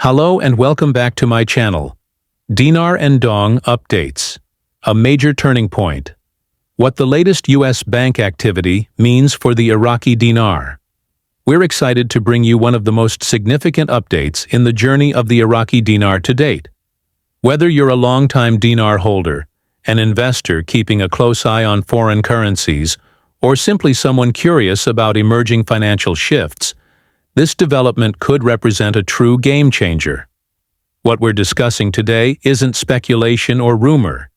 Hello and welcome back to my channel. Dinar and Dong Updates. A major turning point. What the latest U.S. bank activity means for the Iraqi dinar. We're excited to bring you one of the most significant updates in the journey of the Iraqi dinar to date. Whether you're a long-time dinar holder, an investor keeping a close eye on foreign currencies, or simply someone curious about emerging financial shifts, this development could represent a true game-changer. What we're discussing today isn't speculation or rumor.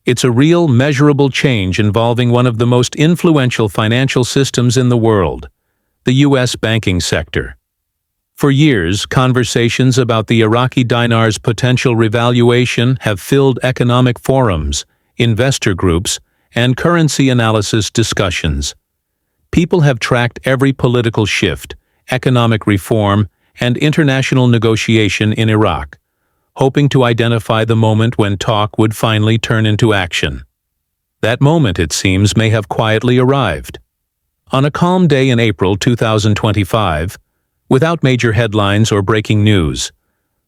It's a real, measurable change involving one of the most influential financial systems in the world, the U.S. banking sector. For years, conversations about the Iraqi dinar's potential revaluation have filled economic forums, investor groups, and currency analysis discussions. People have tracked every political shift, economic reform, and international negotiation in Iraq, hoping to identify the moment when talk would finally turn into action. That moment, it seems, may have quietly arrived. On a calm day in April 2025, without major headlines or breaking news,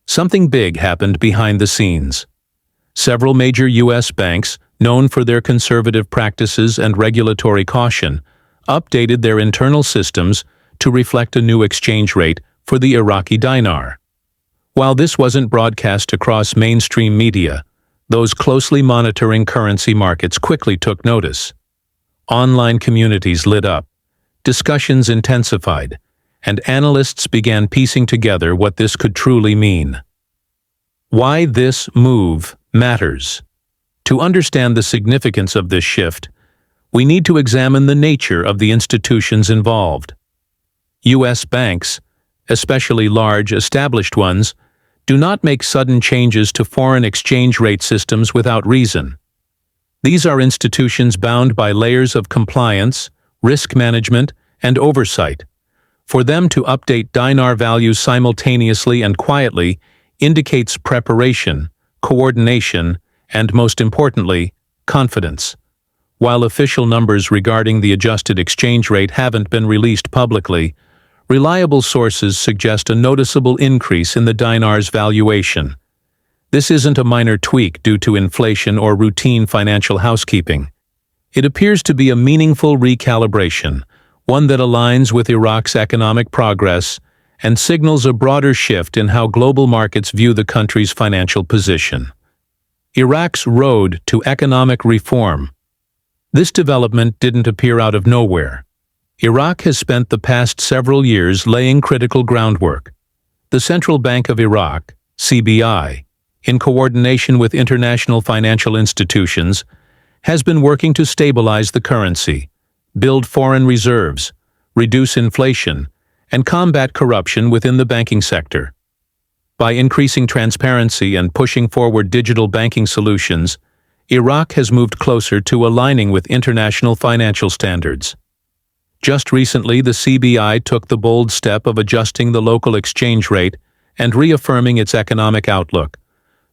something big happened behind the scenes. Several major U.S. banks, known for their conservative practices and regulatory caution, updated their internal systems to reflect a new exchange rate for the Iraqi dinar. While this wasn't broadcast across mainstream media, those closely monitoring currency markets quickly took notice. Online communities lit up, discussions intensified, and analysts began piecing together what this could truly mean. Why this move matters. To understand the significance of this shift, we need to examine the nature of the institutions involved. U.S. banks, especially large, established ones, do not make sudden changes to foreign exchange rate systems without reason. These are institutions bound by layers of compliance, risk management, and oversight. For them to update dinar values simultaneously and quietly indicates preparation, coordination, and most importantly, confidence. While official numbers regarding the adjusted exchange rate haven't been released publicly, reliable sources suggest a noticeable increase in the dinar's valuation. This isn't a minor tweak due to inflation or routine financial housekeeping. It appears to be a meaningful recalibration, one that aligns with Iraq's economic progress and signals a broader shift in how global markets view the country's financial position. Iraq's road to economic reform. This development didn't appear out of nowhere. Iraq has spent the past several years laying critical groundwork. The Central Bank of Iraq, CBI, in coordination with international financial institutions, has been working to stabilize the currency, build foreign reserves, reduce inflation, and combat corruption within the banking sector. By increasing transparency and pushing forward digital banking solutions, Iraq has moved closer to aligning with international financial standards. Just recently, the CBI took the bold step of adjusting the local exchange rate and reaffirming its economic outlook,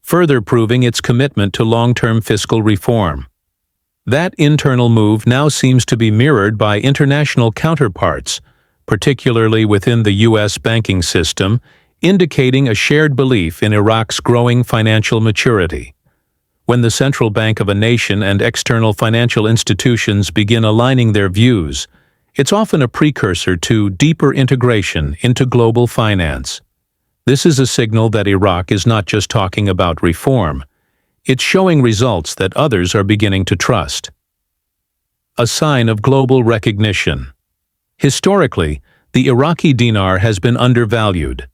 further proving its commitment to long-term fiscal reform. That internal move now seems to be mirrored by international counterparts, particularly within the U.S. banking system, indicating a shared belief in Iraq's growing financial maturity. When the central bank of a nation and external financial institutions begin aligning their views, it's often a precursor to deeper integration into global finance. This is a signal that Iraq is not just talking about reform. It's showing results that others are beginning to trust. A sign of global recognition. Historically, the Iraqi dinar has been undervalued.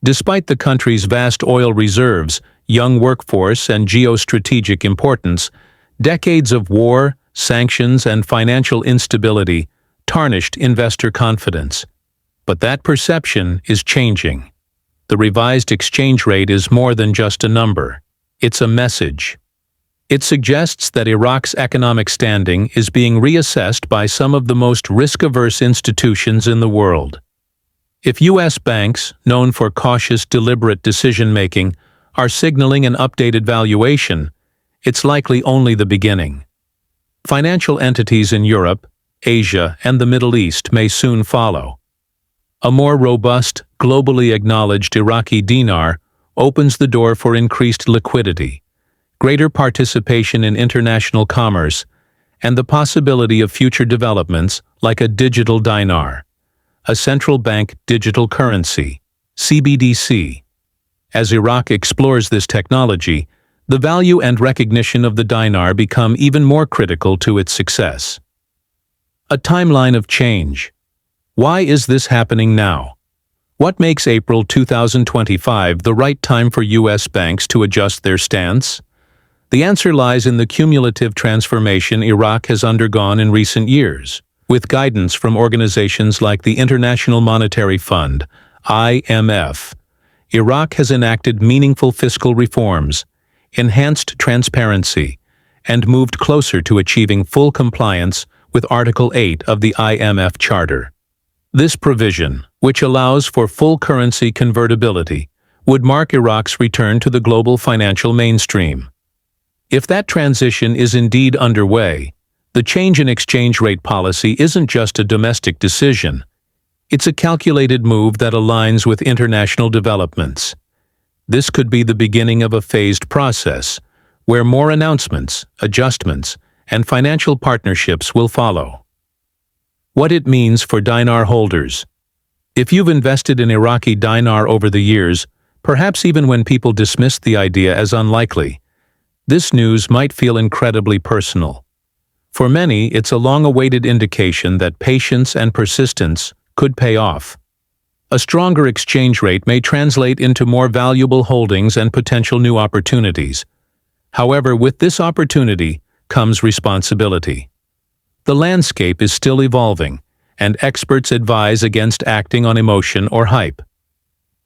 Despite the country's vast oil reserves, young workforce, and geostrategic importance, decades of war, sanctions, and financial instability tarnished investor confidence. But that perception is changing. The revised exchange rate is more than just a number. It's a message. It suggests that Iraq's economic standing is being reassessed by some of the most risk-averse institutions in the world. If U.S. banks, known for cautious, deliberate decision-making, are signaling an updated valuation, it's likely only the beginning. Financial entities in Europe, Asia, and the Middle East may soon follow. A more robust, globally acknowledged Iraqi dinar opens the door for increased liquidity, greater participation in international commerce, and the possibility of future developments like a digital dinar, a central bank digital currency, CBDC. As Iraq explores this technology, the value and recognition of the dinar become even more critical to its success. A timeline of change. Why is this happening now? What makes April 2025 the right time for U.S. banks to adjust their stance? The answer lies in the cumulative transformation Iraq has undergone in recent years. With guidance from organizations like the International Monetary Fund, IMF, Iraq has enacted meaningful fiscal reforms, enhanced transparency, and moved closer to achieving full compliance with Article 8 of the IMF Charter. This provision, which allows for full currency convertibility, would mark Iraq's return to the global financial mainstream. If that transition is indeed underway, the change in exchange rate policy isn't just a domestic decision. It's a calculated move that aligns with international developments. This could be the beginning of a phased process, where more announcements, adjustments, and financial partnerships will follow. What it means for dinar holders. If you've invested in Iraqi dinar over the years, perhaps even when people dismissed the idea as unlikely, this news might feel incredibly personal. For many, it's a long-awaited indication that patience and persistence could pay off. A stronger exchange rate may translate into more valuable holdings and potential new opportunities. However, with this opportunity comes responsibility. The landscape is still evolving, and experts advise against acting on emotion or hype.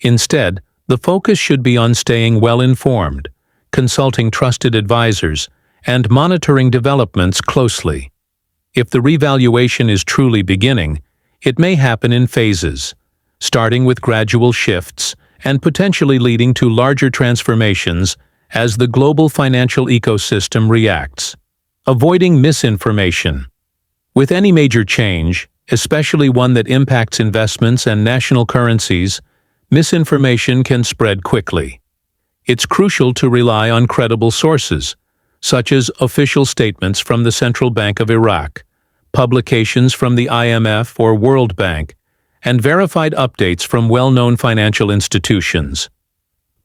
Instead, the focus should be on staying well-informed, consulting trusted advisors, and monitoring developments closely. If the revaluation is truly beginning, it may happen in phases, starting with gradual shifts and potentially leading to larger transformations as the global financial ecosystem reacts. Avoiding misinformation. With any major change, especially one that impacts investments and national currencies, misinformation can spread quickly. It's crucial to rely on credible sources, such as official statements from the Central Bank of Iraq, publications from the IMF or World Bank, and verified updates from well-known financial institutions.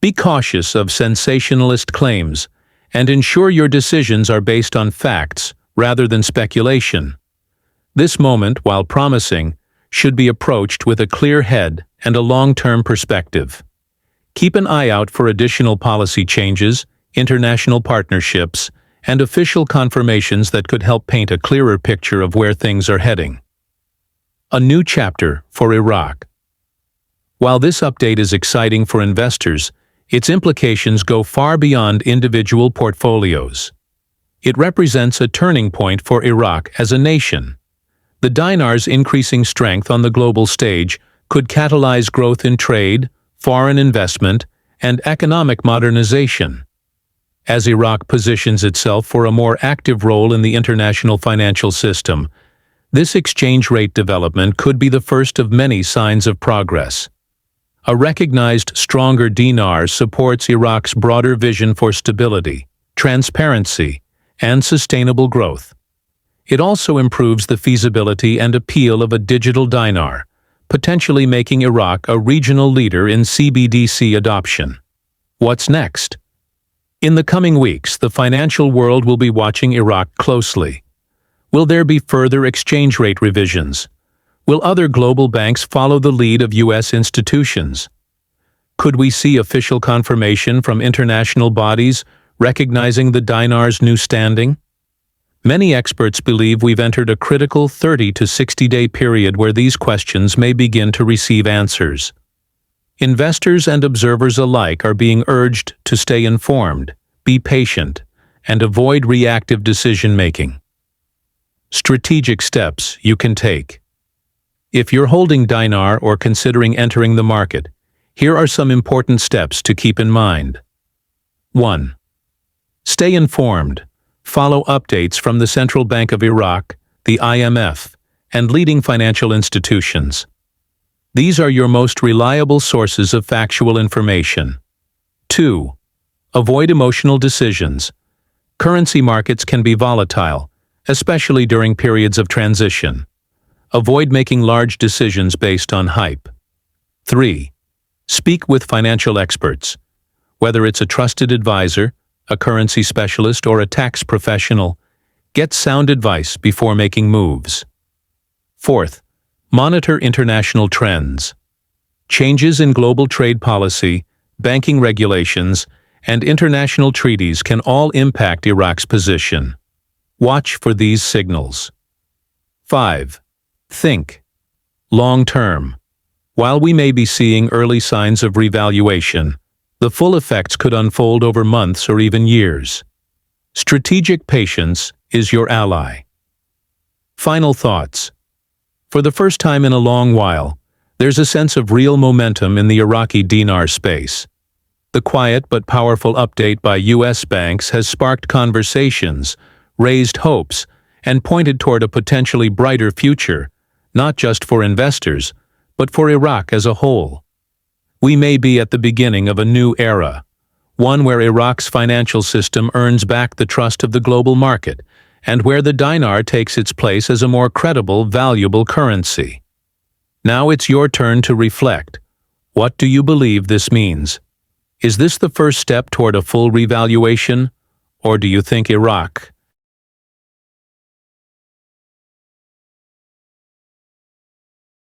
Be cautious of sensationalist claims and ensure your decisions are based on facts rather than speculation. This moment, while promising, should be approached with a clear head and a long-term perspective. Keep an eye out for additional policy changes, international partnerships, and official confirmations that could help paint a clearer picture of where things are heading. A new chapter for Iraq. While this update is exciting for investors, its implications go far beyond individual portfolios. It represents a turning point for Iraq as a nation. The dinar's increasing strength on the global stage could catalyze growth in trade, foreign investment, and economic modernization. As Iraq positions itself for a more active role in the international financial system, this exchange rate development could be the first of many signs of progress. A recognized stronger dinar supports Iraq's broader vision for stability, transparency, and sustainable growth. It also improves the feasibility and appeal of a digital dinar, potentially making Iraq a regional leader in CBDC adoption. What's next? In the coming weeks, the financial world will be watching Iraq closely. Will there be further exchange rate revisions? Will other global banks follow the lead of U.S. institutions? Could we see official confirmation from international bodies recognizing the dinar's new standing? Many experts believe we've entered a critical 30 to 60-day period where these questions may begin to receive answers. Investors and observers alike are being urged to stay informed, be patient, and avoid reactive decision-making. Strategic steps you can take. If you're holding dinar or considering entering the market, here are some important steps to keep in mind. 1. Stay informed. Follow updates from the Central Bank of Iraq, the IMF, and leading financial institutions. These are your most reliable sources of factual information. 2. Avoid emotional decisions. Currency markets can be volatile, especially during periods of transition. Avoid making large decisions based on hype. 3. Speak with financial experts. Whether it's a trusted advisor, a currency specialist, or a tax professional, get sound advice before making moves. 4th, monitor international trends. Changes in global trade policy, banking regulations, and international treaties can all impact Iraq's position. Watch for these signals. 5. Think long-term. While we may be seeing early signs of revaluation, the full effects could unfold over months or even years. Strategic patience is your ally. Final thoughts. For the first time in a long while, there's a sense of real momentum in the Iraqi dinar space. The quiet but powerful update by U.S. banks has sparked conversations, raised hopes, and pointed toward a potentially brighter future, not just for investors, but for Iraq as a whole. We may be at the beginning of a new era, one where Iraq's financial system earns back the trust of the global market, and where the dinar takes its place as a more credible, valuable currency. Now it's your turn to reflect. What do you believe this means? Is this the first step toward a full revaluation, or do you think Iraq